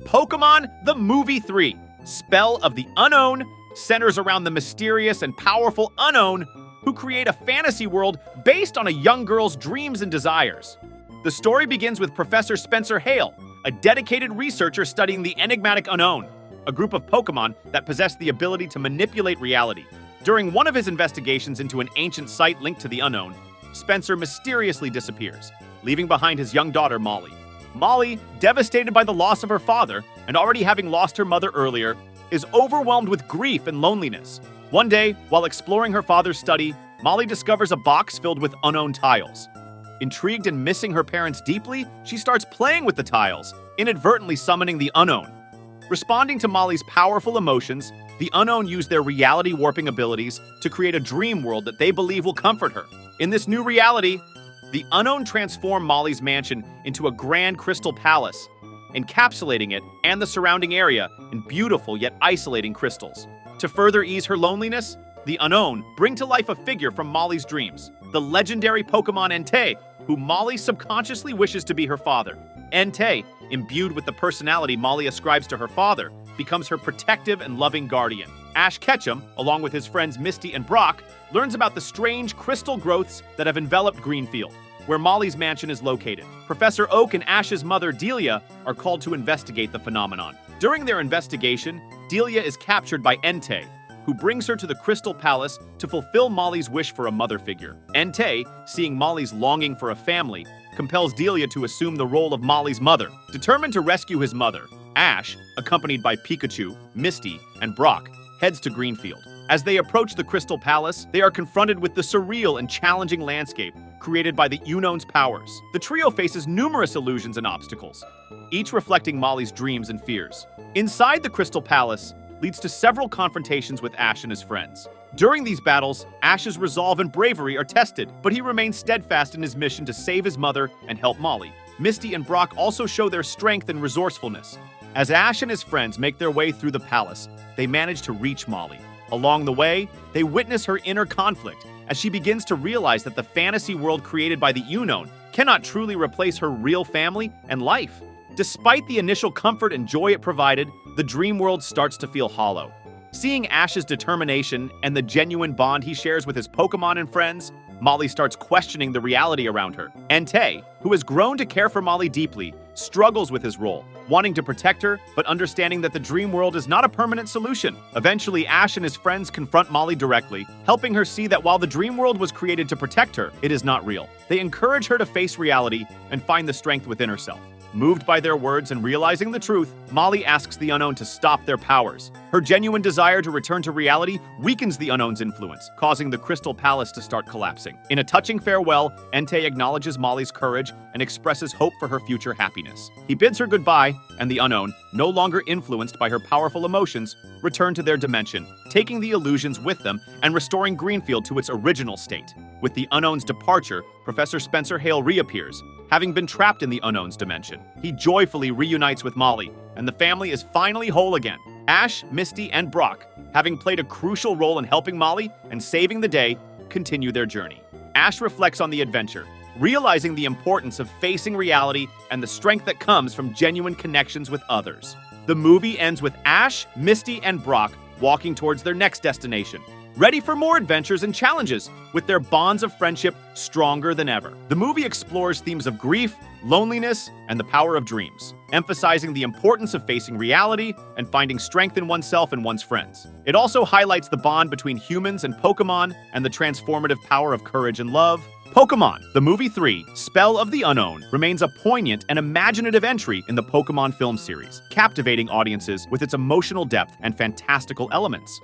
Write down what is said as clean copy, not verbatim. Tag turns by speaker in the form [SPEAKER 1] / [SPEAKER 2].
[SPEAKER 1] Pokemon the Movie 3, Spell of the Unown, centers around the mysterious and powerful Unown, who create a fantasy world based on a young girl's dreams and desires. The story begins with Professor Spencer Hale, a dedicated researcher studying the enigmatic Unown, a group of Pokemon that possess the ability to manipulate reality. During one of his investigations into an ancient site linked to the Unown, Spencer mysteriously disappears, leaving behind his young daughter, Molly. Molly, devastated by the loss of her father and already having lost her mother earlier, is overwhelmed with grief and loneliness. One day, while exploring her father's study, Molly discovers a box filled with Unown tiles. Intrigued and missing her parents deeply, she starts playing with the tiles, inadvertently summoning the Unown. Responding to Molly's powerful emotions, the Unown use their reality warping abilities to create a dream world that they believe will comfort her. In this new reality, the Unown transform Molly's mansion into a grand crystal palace, encapsulating it and the surrounding area in beautiful yet isolating crystals. To further ease her loneliness, the Unown bring to life a figure from Molly's dreams, the legendary Pokemon Entei, who Molly subconsciously wishes to be her father. Entei, imbued with the personality Molly ascribes to her father, becomes her protective and loving guardian. Ash Ketchum, along with his friends Misty and Brock, learns about the strange crystal growths that have enveloped Greenfield, where Molly's mansion is located. Professor Oak and Ash's mother, Delia, are called to investigate the phenomenon. During their investigation, Delia is captured by Entei, who brings her to the Crystal Palace to fulfill Molly's wish for a mother figure. Entei, seeing Molly's longing for a family, compels Delia to assume the role of Molly's mother. Determined to rescue his mother, Ash, accompanied by Pikachu, Misty, and Brock, heads to Greenfield. As they approach the Crystal Palace, they are confronted with the surreal and challenging landscape created by the Unown's powers. The trio faces numerous illusions and obstacles, each reflecting Molly's dreams and fears. Inside the Crystal Palace leads to several confrontations with Ash and his friends. During these battles, Ash's resolve and bravery are tested, but he remains steadfast in his mission to save his mother and help Molly. Misty and Brock also show their strength and resourcefulness. As Ash and his friends make their way through the palace, they manage to reach Molly. Along the way, they witness her inner conflict as she begins to realize that the fantasy world created by the Unown cannot truly replace her real family and life. Despite the initial comfort and joy it provided, the dream world starts to feel hollow. Seeing Ash's determination and the genuine bond he shares with his Pokemon and friends, Molly starts questioning the reality around her. Entei, who has grown to care for Molly deeply, struggles with his role, wanting to protect her, but understanding that the dream world is not a permanent solution. Eventually, Ash and his friends confront Molly directly, helping her see that while the dream world was created to protect her, it is not real. They encourage her to face reality and find the strength within herself. Moved by their words and realizing the truth, Molly asks the Unown to stop their powers. Her genuine desire to return to reality weakens the Unown's influence, causing the Crystal Palace to start collapsing. In a touching farewell, Entei acknowledges Molly's courage and expresses hope for her future happiness. He bids her goodbye, and the Unown, no longer influenced by her powerful emotions, return to their dimension, taking the illusions with them and restoring Greenfield to its original state. With the Unown's departure, Professor Spencer Hale reappears, having been trapped in the Unown's dimension. He joyfully reunites with Molly, and the family is finally whole again. Ash, Misty, and Brock, having played a crucial role in helping Molly and saving the day, continue their journey. Ash reflects on the adventure, realizing the importance of facing reality and the strength that comes from genuine connections with others. The movie ends with Ash, Misty, and Brock walking towards their next destination, ready for more adventures and challenges, with their bonds of friendship stronger than ever. The movie explores themes of grief, loneliness, and the power of dreams, emphasizing the importance of facing reality and finding strength in oneself and one's friends. It also highlights the bond between humans and Pokemon and the transformative power of courage and love. Pokemon the Movie 3, Spell of the Unown, remains a poignant and imaginative entry in the Pokemon film series, captivating audiences with its emotional depth and fantastical elements.